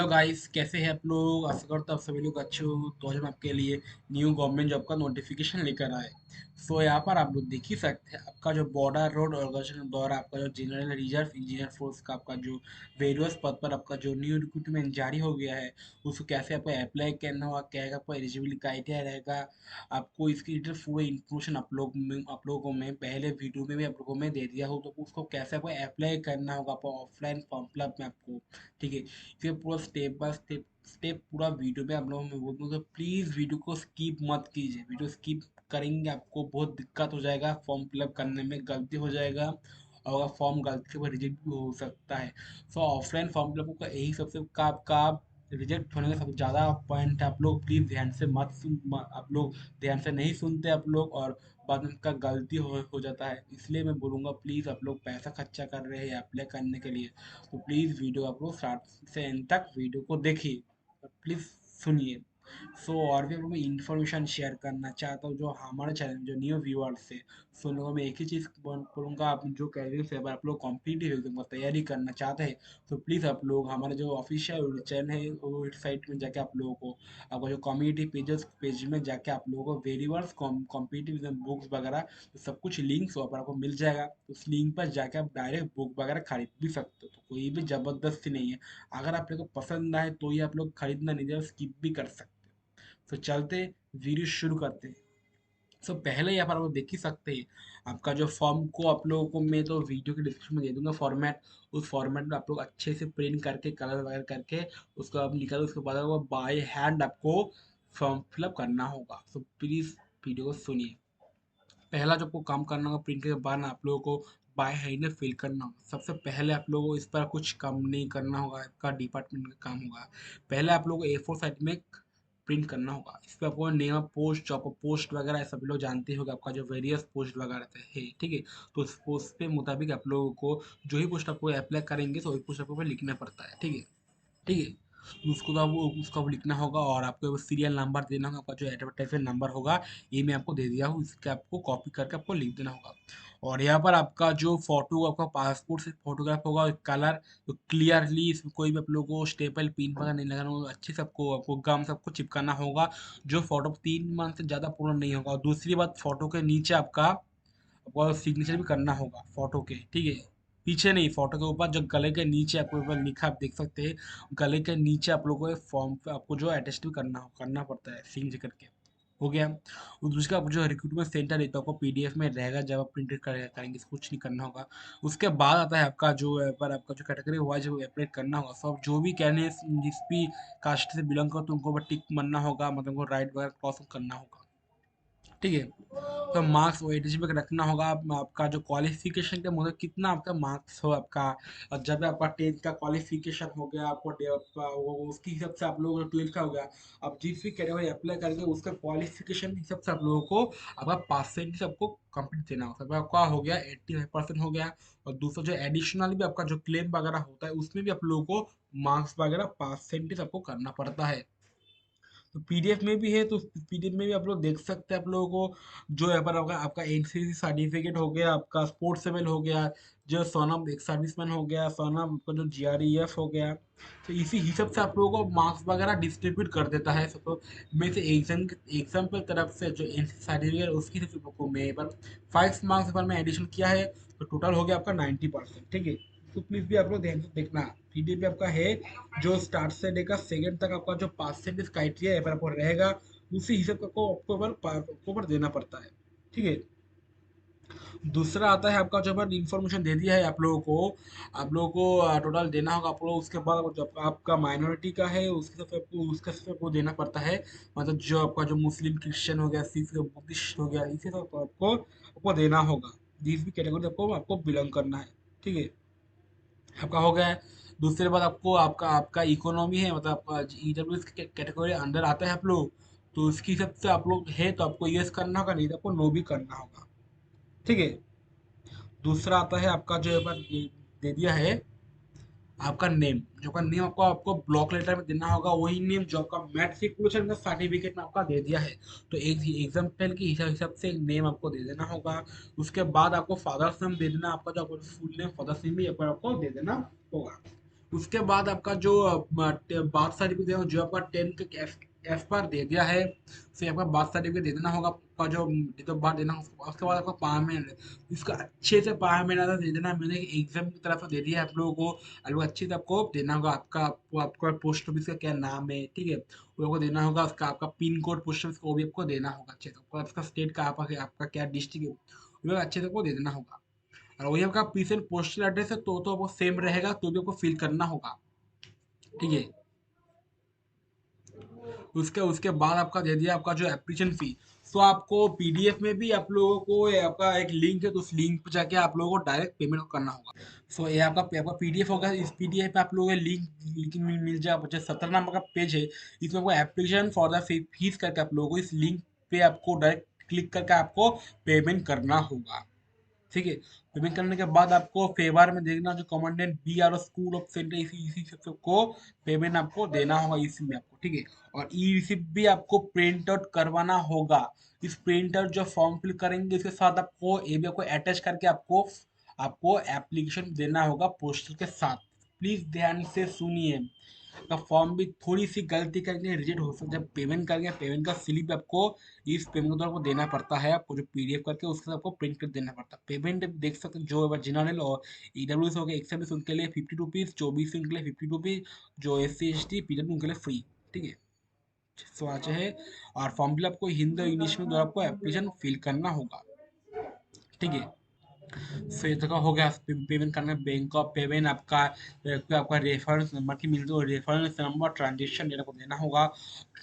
Hello guys, कैसे हैं आप लोग। आशा करता हूँ आप सभी लोग अच्छे हो। तो आज हम आपके लिए न्यू गवर्नमेंट जॉब का नोटिफिकेशन लेकर आए। सो यहाँ पर आप लोग देख ही सकते हैं आपका जो बॉर्डर रोड ऑर्गेनाइजेशन द्वारा आपका जो जनरल रिजर्व इंजीनियर फोर्स का आपका जो वेरियस पद पर आपका जो न्यू रिक्रूटमेंट जारी हो गया है, उसको कैसे आपको अप्लाई करना होगा, क्या क्या आपका एलिजिबिलिटी क्राइटेरिया रहेगा, आपको इसकी डिटेल पूरी इन्फॉर्मेशन आप लोगों को मैं पहले वीडियो में भी आप लोगों में दे दिया हूँ। तो उसको कैसे आपको अप्लाई करना होगा आपको ऑफलाइन फॉर्म फिलअप में आपको, ठीक है। फिर पूरा स्टेप बाय स्टेप स्टेप पूरा वीडियो में आप लोगों में बोलूँ तो प्लीज़ वीडियो को स्किप मत कीजिए। वीडियो स्किप करेंगे आपको बहुत दिक्कत हो जाएगा, फॉर्म फिलअप करने में गलती हो जाएगा और अगर फॉर्म गलती से रिजेक्ट भी हो सकता है। सो ऑफलाइन फॉर्म फिलअप का यही सबसे का आपका रिजेक्ट होने का सबसे ज़्यादा पॉइंट है। आप लोग प्लीज़ ध्यान से आप लोग ध्यान से नहीं सुनते आप लोग, और बाद में उनका गलती हो जाता है। इसलिए मैं बोलूँगा प्लीज़ आप लोग पैसा खर्चा कर रहे हैं अप्लाई करने के लिए, तो प्लीज़ वीडियो आप लोग स्टार्ट से एंड तक वीडियो को देखिए और प्लीज़ सुनिए। सो और भी मैं इंफॉर्मेशन शेयर करना चाहता हूँ जो हमारे चैनल जो न्यू व्यूअर्स है। सो लोगों में एक ही चीज़ बोलूँगा, आप जो कैरियर से अगर आप लोग कॉम्पिटिटिव एग्जाम की तैयारी करना चाहते हैं तो प्लीज़ आप लोग हमारे जो ऑफिशियल चैनल है वो वेबसाइट में जाके आप लोगों को आपका जो कम्युनिटी पेज में जाके आप लोगों को वेरिवर्स कॉम्पिटिटिव बुक्स वगैरह तो सब कुछ लिंक्स वहाँ पर आपको मिल जाएगा। उस लिंक पर जाके आप डायरेक्ट बुक वगैरह खरीद भी सकते हो, तो कोई भी ज़बरदस्ती नहीं है। अगर आप लोग को पसंद आए तो ही आप लोग खरीदना, नहीं तो स्किप भी कर सकते हो। तो चलते वीडियो शुरू करते हैं। सो पहले यहाँ पर आप देख ही सकते हैं आपका जो फॉर्म को आप लोगों को मैं तो वीडियो के डिस्क्रिप्शन में दे दूंगा फॉर्मेट। उस फॉर्मेट में आप लोग अच्छे से प्रिंट करके कलर वगैरह करके उसको आप निकाल, उसके बाद वो बाय हैंड आपको फॉर्म फिलअप करना होगा। सो प्लीज़ वीडियो को सुनिए। पहला जो आपको काम करना होगा, प्रिंट के बाद ना आप लोगों को बाय हैंड में फिल करना होगा। सबसे पहले आप लोगों को इस पर कुछ काम नहीं करना होगा, आपका डिपार्टमेंट का काम होगा। पहले आप लोगों को A4 साइज में प्रिंट करना होगा। इस पर आपको name of post, job post वगैरह सभी लोग जानते होंगे, आपका जो वेरियस पोस्ट वगैरह रहते हैं, ठीक है। तो उस पोस्ट पे मुताबिक आप लोगों को जो ही पोस्ट आपको अप्लाई करेंगे तो वही पोस्ट आपको लिखना पड़ता है, ठीक है। ठीक है, तो उसको तो आपको उसका वो लिखना होगा और आपको सीरियल नंबर देना होगा। आपका जो एडवर्टाइजमेंट नंबर होगा ये मैं आपको दे दिया हूँ, इसके आपको कॉपी करके आपको लिख देना होगा। और यहाँ पर आपका जो फोटो आपका पासपोर्ट से फोटोग्राफ होगा, कलर तो क्लियरली, इसमें कोई भी आप लोगों को स्टेपल पिन वगैरह नहीं लगाना होगा। अच्छे से आपको गम सबको चिपकाना होगा। जो फोटो 3 मंथ से ज़्यादा पूरा नहीं होगा। और दूसरी बात, फोटो के नीचे आपका आपको सिग्नेचर भी करना होगा फोटो के, ठीक है। पीछे नहीं, फोटो के ऊपर जो गले के नीचे आपको ऊपर लिखा आप देख सकते हैं। गले के नीचे आप लोगों को फॉर्म पे आपको जो अटेस्ट भी करना पड़ता है सिग्नेचर करके। हो गया। और दूसरा आप जो रिक्रूटमेंट सेंटर है तो आपको पीडीएफ में रहेगा, जब आप प्रिंटेड करेंगे कुछ नहीं करना होगा। उसके बाद आता है आपका जो पर आपका जो कैटेगरी वाइज अप्लाई करना होगा। सब जो भी कैंडिडेट जिस भी कास्ट से बिलोंग करो तो उनको टिक मारना होगा, मतलब उनको राइट वगैरह क्रॉस करना होगा, ठीक है। तो मार्क्स वो एलिजिबल रखना होगा। आपका जो क्वालिफिकेशन के मतलब कितना आपका मार्क्स हो आपका। और जब आपका 10th का क्वालिफिकेशन हो गया आपको आपका उसके हिसाब से आप लोगों का 12th का हो गया। अब जिस भी कैटेगरी अप्लाई करेंगे उसका क्वालिफिकेशन के हिसाब से आप लोगों को आपका परसेंटेज आपको कंप्लीट देना होगा। तो आपका हो गया 85% हो गया। और दूसरा जो एडिशनल भी आपका जो क्लेम वगैरह होता है उसमें भी आप लोगों को मार्क्स वगैरह परसेंटेज आपको करना पड़ता है। तो पीडीएफ में भी है, तो पीडीएफ में भी आप लोग देख सकते हैं। आप लोगों को जो यहाँ पर आपका आपका एनसीसी सर्टिफिकेट हो गया, आपका स्पोर्ट्स लेवल हो गया, जो सोनम एक सर्विसमैन हो गया, सोनम का जो जीआरईएफ हो गया, तो इसी हिसाब से आप लोगों को मार्क्स वगैरह डिस्ट्रीब्यूट कर देता है सबको। मैं से एग्जाम्पल तरफ से जो एनसीसी सर्टिफिकेट उसकी तरफ से आपको मैं पर 5 मार्क्स पर मैं एडिशन किया है, तो टोटल हो गया आपका 90%, ठीक है। तो प्लीज भी आप लोग ध्यान से देखना। पीडीएफ भी आपका है, जो स्टार्ट से लेकर सेकंड तक आपका जो परसेंटेज क्राइटेरिया है आपको रहेगा, उसी हिसाब का आपको ऊपर देना पड़ता है, ठीक है। दूसरा आता है आपका जो इन्फॉर्मेशन दे दिया है आप लोगों को, आप लोगों को टोटल देना होगा आप लोग। उसके बाद जब आपका माइनॉरिटी का है उसके हिसाब से आपको उसके हिसाब से आपको देना पड़ता है। मतलब जो आपका जो मुस्लिम क्रिश्चियन हो गया, सिख बुद्धिस्ट हो गया, इसी सब आपको आपको देना होगा। जिस भी कैटेगरी आपको आपको बिलोंग करना है, ठीक है। आपका हो गया है। दूसरी बात, आपको आपका आपका इकोनॉमी है, मतलब आपका ईडब्ल्यू कैटेगरी अंडर आता है आप लोग, तो उसके हिसाब से आप लोग है तो आपको यस करना होगा, नहीं तो आपको नो भी करना होगा, ठीक है। दूसरा आता है आपका जो यहाँ पर दे दिया है आपका नेम। जो का नेम आपको आपको ब्लॉक लेटर में देना होगा, वही नेम जो आपका मैट्रिकुलेशन का सर्टिफिकेट में आपका दे दिया है। तो एक एग्जाम्पल के हिसाब से एक नेम आपको दे देना होगा। उसके बाद आपको फादर्स नेम दे देना, आपका जो फुल नेम फादर्स नेम भी आपको दे देना होगा। उसके बाद आपका जो बार्थ सर्टिफिकेट है, जो आपका 10 का एफ बार दे दिया है, फिर आपका बार्थ सर्टिफिकेट दे देना होगा, आपका जो डेट ऑफ बर्थ देना होगा। उसके बाद आपका 5 महीने इसका अच्छे से 5 महीना तक दे देना। मैंने एग्जाम की तरफ से दे दिया है आप लोगों को, आप लोग अच्छे से आपको देना होगा। आपका पोस्ट ऑफिस का क्या नाम है, ठीक है, वो आपको देना होगा। उसका आपका पिन कोड पोस्ट ऑफिस का वो भी आपको देना होगा अच्छे से। आपका स्टेट का आपका क्या डिस्ट्रिक्ट है वो भी अच्छे से आपको दे देना होगा। और वही आपका प्रीसेंट पोस्टल एड्रेस है तो वो सेम रहेगा, तो भी आपको फिल करना होगा, ठीक है। उसके उसके बाद आपका दे दिया आपका जो एप्लीकेशन फी। तो आपको पीडीएफ में भी आप लोगों को आपका एक लिंक है, तो उस लिंक पर जाके आप लोगों को डायरेक्ट पेमेंट करना होगा। सो ये आपका पीडीएफ होगा। इस पीडीएफ पे आप लोगों को लिंक लिंक मिल जाएगा। जो 17 नंबर का पेज है, इसमें आपको एप्लीकेशन फॉर द फीस करके आप लोगों को इस लिंक पे आपको डायरेक्ट क्लिक करके आपको पेमेंट करना होगा, ठीक है। पेमेंट करने के बाद आपको फेवर में देखना जो commandant B R school of centre, इसी इसी सबको पेमेंट आपको देना होगा इसी में आपको, ठीक है। और ई रिसिप्ट भी आपको प्रिंट आउट करवाना होगा। इस प्रिंट आउट जो फॉर्म फिल करेंगे इसके साथ आपको ये भी आपको अटैच करके आपको आपको एप्लीकेशन देना होगा पोस्टर के साथ। प्लीज ध्यान से सुनिए, का फॉर्म भी थोड़ी सी गलती करके रिजेक्ट हो सकता है। जब पेमेंट करेंगे, पेमेंट का स्लिप आपको इस पेमेंट के द्वारा आपको देना पड़ता है। आपको जो पीडीएफ करके उसके साथ आपको प्रिंट कर देना पड़ता है। पेमेंट देख सकते हैं, जो जनरल और ईडब्ल्यू हो गए एक्सएमएस उनके लिए 50 रुपीज़, OBC उनके लिए 50 रुपीज़, जो SC ST पीडब्ल्यू उनके लिए फ्री, ठीक है। सो आज है। और फॉर्म फिल आपको हिंदी और इंग्लिश में द्वारा आपको एप्लीकेशन फिल करना होगा, ठीक है। सो ये तो हो गया पेमेंट करना। बैंक ऑफ पेमेंट आपका रेफरेंस नंबर की मिलती है, रेफरेंस नंबर ट्रांजेक्शन डेटा को देना होगा।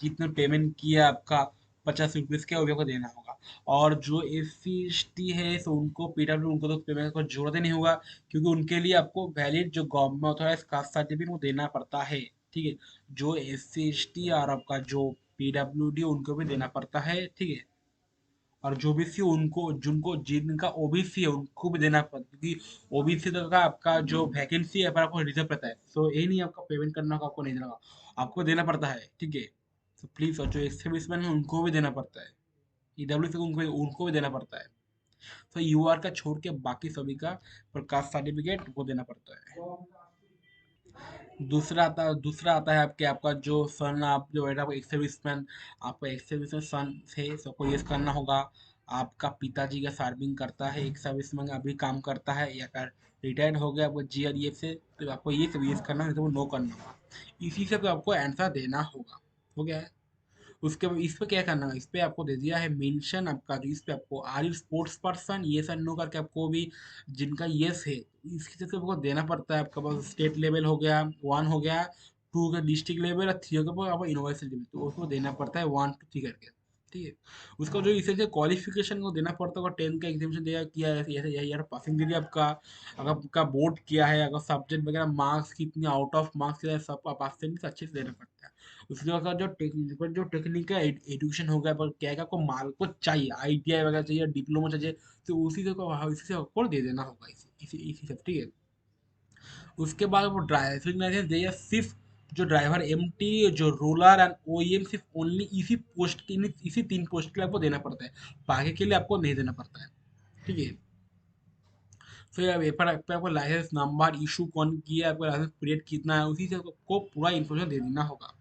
कितने पेमेंट किया आपका 50 रुपीज़ के, वो भी आपको देना होगा। और जो SC ST है, तो उनको पीडब्ल्यू उनको तो पेमेंट को जरूरत ही नहीं होगा, क्योंकि उनके लिए आपको वैलिड जो गवर्नमेंट ऑथोराइज कास्ट सर्टिफिकेट वो देना पड़ता है, ठीक है। जो SC ST और आपका जो PWD उनको भी देना पड़ता है, ठीक है। और जो ओबीसी उनको जिनको जिनका ओबीसी है उनको भी देना पड़ता है, क्योंकि ओबीसी का आपका जो वैकेंसी है पर आपको रिजर्व रहता है। सो ये नहीं आपका पेमेंट करना होगा, आपको नहीं देना होगा, आपको देना पड़ता है, ठीक है। तो प्लीज, और जो एक्स सर्विसमैन है उनको भी देना पड़ता है, ईडब्ल्यू से उनको भी देना पड़ता है। तो यूआर का छोड़ के बाकी सभी का प्रकाश सर्टिफिकेट वो देना पड़ता है। दूसरा आता है आपके आपका जो सन, आप जो है आपका एक्स सर्विसमैन, आपका एक्स सर्विसमैन सन है, सबको ये करना होगा। आपका पिताजी का सर्विंग करता है, एक सर्विसमैन अभी काम करता है, या अगर रिटायर्ड हो गया आपको जीआरईएफ से, तो आपको ये सब यूज करना है, तो वो नो करना होगा। इसी से तो आपको आंसर देना होगा, हो गया है। उसके बाद इस पे क्या करना है, इस पे आपको दे दिया है मेंशन आपका, जो इस पे आपको आर यू स्पोर्ट्स पर्सन ये सर नो करके आपको भी जिनका यस है इसकी तरफ से आपको देना पड़ता है। आपका पास स्टेट लेवल हो गया, 1 हो गया, 2 का डिस्ट्रिक्ट लेवल और 3 का आपको यूनिवर्सल लेवल, तो उसको देना पड़ता है 1 to 3 करके, ठीक है। उसका जो इसे क्वालिफिकेशन को देना पड़ता है, 10 का एग्जामिनेशन दिया किया है, ऐसे यार पासिंग दे दिया आपका, अगर आपका बोर्ड किया है, अगर सब्जेक्ट वगैरह मार्क्स कितने आउट ऑफ मार्क्स किया है, सब परसेंट अच्छे से देना पड़ता है। उसके बाद जो टेक्निकल एजुकेशन हो गया, पर क्या क्या आपको माल को चाहिए, आईटीआई वगैरह चाहिए, डिप्लोमा चाहिए, तो उसी से आपको दे देना होगा, इसी इसी इसी सब, ठीक है। उसके बाद वो ड्राइविंग लाइसेंस चाहिए सिर्फ, जो ड्राइवर एमटी, जो रोलर एंड ओईएम, सिर्फ ओनली इसी 3 पोस्ट के लिए आपको देना पड़ता है, बाकी के लिए आपको नहीं देना पड़ता है, ठीक है। फिर पेपर पे आपको लाइसेंस नंबर इशू कौन किया है, आपका लाइसेंस पीरियड कितना है, उसी से आपको पूरा इन्फॉर्मेशन दे देना होगा।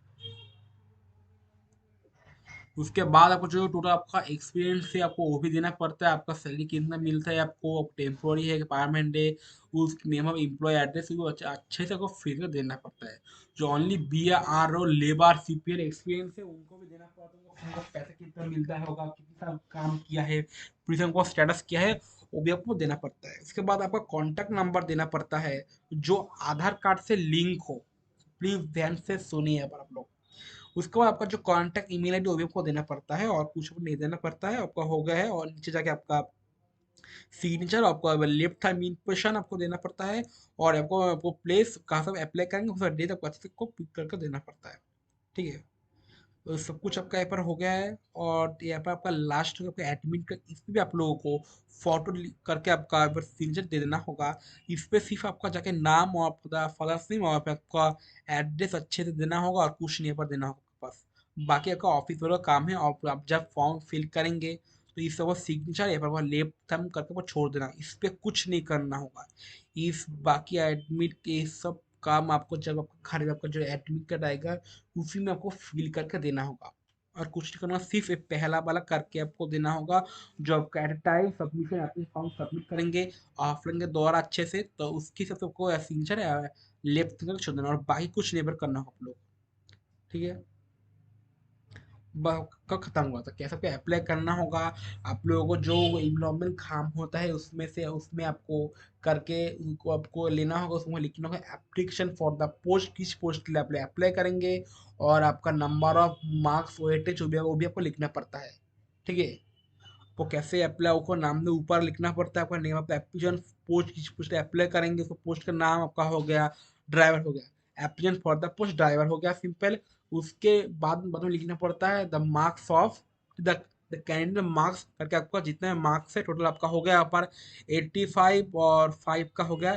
उसके बाद आपको जो टोटल आपका एक्सपीरियंस है आपको वो भी देना पड़ता है। आपका सैलरी कितना मिलता है, आपको टेम्पोररी है कि परमानेंट है, उस नेम ऑफ एम्प्लॉय एड्रेस भी अच्छे से आपको फिर देना पड़ता है। जो ओनली BR और लेबर CPL एक्सपीरियंस है उनको भी देना पड़ता है, उनको पैसा कितना मिलता है होगा, कितना काम किया है, प्रीतम को स्टेटस किया है, वो भी आपको देना पड़ता है। उसके बाद आपका कॉन्टैक्ट नंबर देना पड़ता है, जो आधार कार्ड से लिंक हो। प्लीज ध्यान से सुनिए अब आप लोग। उसके बाद आपका जो कॉन्टैक्ट ईमेल आईडी वो भी आपको देना पड़ता है, और कुछ नहीं देना पड़ता है, आपका हो गया है। और नीचे जाके आपका सिग्नेचर, आपको लेफ्ट हैंड इम्प्रेशन आपको देना पड़ता है, और आपको आपको प्लेस कहाँ से अप्लाई करेंगे उसका डेट आपको अच्छे से को पिक करके देना पड़ता है, ठीक है। तो सब कुछ आपका यहाँ पर हो गया है। और यहाँ पर आपका लास्ट आपका एडमिट का, इस पे भी आप लोगों को फोटो करके आपका सिग्नेचर दे देना होगा। इस पे सिर्फ आपका जाके नाम और आपका फादर्स नेम और आपका एड्रेस अच्छे से देना होगा, और कुछ नहीं पर देना होगा बस। बाकी आपका ऑफिस वाला काम है, और आप जब फॉर्म फिल करेंगे तो इस सब सिग्नेचर यहाँ पर लेफ्ट थंब करके वो छोड़ देना, इस पे कुछ नहीं करना होगा। इस बाकी एडमिट के सब काम आपको जब आपका खाली आपका जो एडमिट कार्ड आएगा उसी में आपको फिल करके देना होगा, और कुछ नहीं करना, सिर्फ एक पहला वाला करके आपको देना होगा। जो आपका एट टाइम सबमिशन अपने फॉर्म सबमिट करेंगे ऑफलाइन के द्वारा अच्छे से, तो उसकी सबसे आपको सिग्नेचर लेफ्ट फिंगर छोड़ देना, और बाकी कुछ नेबर करना हो आप लोग। ठीक है, कब खत्म हुआ था, कैसे आपको अप्लाई करना होगा। आप लोगों को जो इन्वॉल्वमेंट काम होता है उसमें से, उसमें आपको करके उनको आपको लेना होगा, उसमें लिखना होगा एप्लीकेशन फॉर द पोस्ट, किस पोस्ट के लिए आप अप्लाई करेंगे, और आपका नंबर ऑफ मार्क्स वेटेज जो भी है वो भी आपको लिखना पड़ता है। ठीक है, वो कैसे अप्लाई, आपको नाम में ऊपर लिखना पड़ता है आपका नेम ऑफ एप्लीकेशन, पोस्ट किस पोस्ट अप्लाई करेंगे, उसको पोस्ट का नाम आपका हो गया, ड्राइवर हो गया, application for the post driver हो गया सिंपल। उसके बाद में लिखना पड़ता है the marks of the the candidate marks करके, आपका जितने मार्क्स है टोटल आपका हो गया यहाँ पर 85 और 5 का हो गया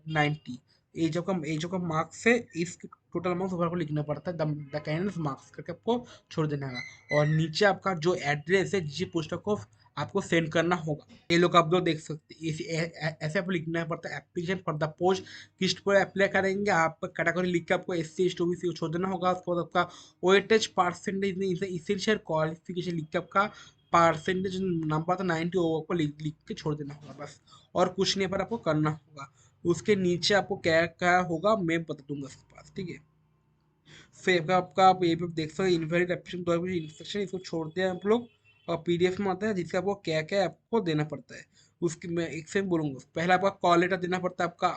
90। एज का मार्क्स है, इस टोटल मार्क्स ऊपर को लिखना पड़ता है द कैंडिडेट मार्क्स करके आपको छोड़ देना है। और नीचे आपका जो एड्रेस है जिस पोस्ट को आपको सेंड करना होगा, ये लोग आप लोग देख सकते हैं, ऐसे आपको लिखना पड़ता है एप्लीकेशन फॉर द पोस्ट, किस पर अप्लाई करेंगे आप, कैटेगरी लिख के आपको SC ST OBC छोड़ देना होगा। उसके बाद आपका वेटेज परसेंटेज इसेंशियल क्वालिफिकेशन लिख के आपका परसेंटेज नंबर था 90 वो आपको लिख के छोड़ देना होगा बस, और कुछ नहीं पर आपको करना होगा। उसके नीचे आपको क्या क्या होगा मैं बता दूंगा इसके पास। ठीक है, फिर आपका आप ये भी देख सकते हैं इनवैलिड एप्लीकेशन द्वारा कुछ इंस्ट्रक्शन इसको छोड़ते हैं आप लोग, और PDF में आता है जिससे आपको क्या क्या आपको देना पड़ता है। उसकी मैं एक से बोलूँगा, पहला आपका कॉल लेटर देना पड़ता है, आपका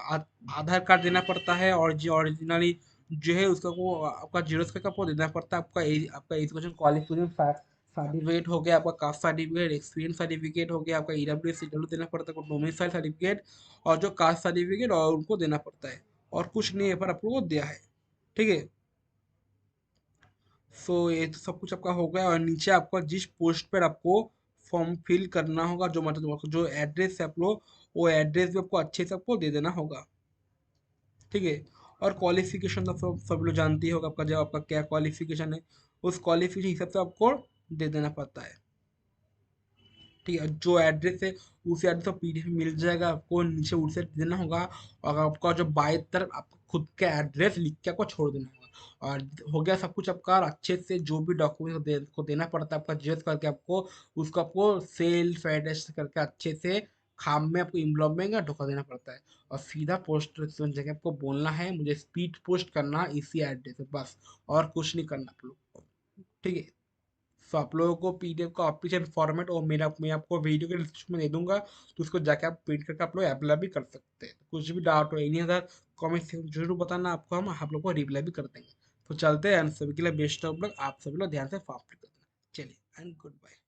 आधार कार्ड देना पड़ता है, और जो ओरिजिनली जो है उसका वो आपका जीरोस का आपको देना पड़ता है, आपका एजुकेशन क्वालिफिकेशन सर्टिफिकेट हो गया, आपका कास्ट सर्टिफिकेट, एक्सपीरियंस सर्टिफिकेट हो गया, आपका EWS देना पड़ता है, डोमिसाइल सर्टिफिकेट, और जो कास्ट सर्टिफिकेट और उनको देना पड़ता है, और कुछ नहीं है पर आप लोगों को दिया है। ठीक है, सो ये तो सब कुछ आपका हो गया, और नीचे आपका जिस पोस्ट पर आपको फॉर्म फिल करना होगा, जो मतलब आपको जो एड्रेस है आप लोग, वो एड्रेस भी आपको अच्छे से आपको दे देना होगा। ठीक है, और क्वालिफिकेशन तो सब लोग जानते ही होगा, आपका जब आपका क्या क्वालिफिकेशन है उस क्वालिफिकेशन हिसाब से आपको दे देना पड़ता है। ठीक है, जो एड्रेस है उसी एड्रेस पर PDF मिल जाएगा, आपको नीचे उसे देना होगा, और आपका जो बाई तरफ आपको खुद का एड्रेस लिख के आपको छोड़ देना होगा, और हो गया सब कुछ आपका। और अच्छे से जो भी डॉक्यूमेंट को देना पड़ता है आपका जेस करके आपको, उसको आपको सेल्फ एड्रेस करके अच्छे से खाम में आपको इन्वलॉप में ढुका देना पड़ता है, और सीधा पोस्ट जगह आपको बोलना है मुझे स्पीड पोस्ट करना इसी एड्रेस पे बस, और कुछ नहीं करना आप लोग को। ठीक है, सो आप लोगों को PDF का ऑफिशियल फॉर्मेट और मैं आपको वीडियो के डिस्क्रिप्शन में दे दूंगा, तो उसको जाके आप प्रिंट करके आप लोग अप्लाई भी कर सकते हैं। कुछ भी डाउट हो एनी अदर कमेंट जरूर बताना, आपको हम आप लोग को रिप्लाई भी कर देंगे। तो चलते हैं, सभी के लिए बेस्ट ऑफ लक, आप सभी लोग ध्यान से फॉर्म फिल कर देना। चलिए एंड गुड बाय।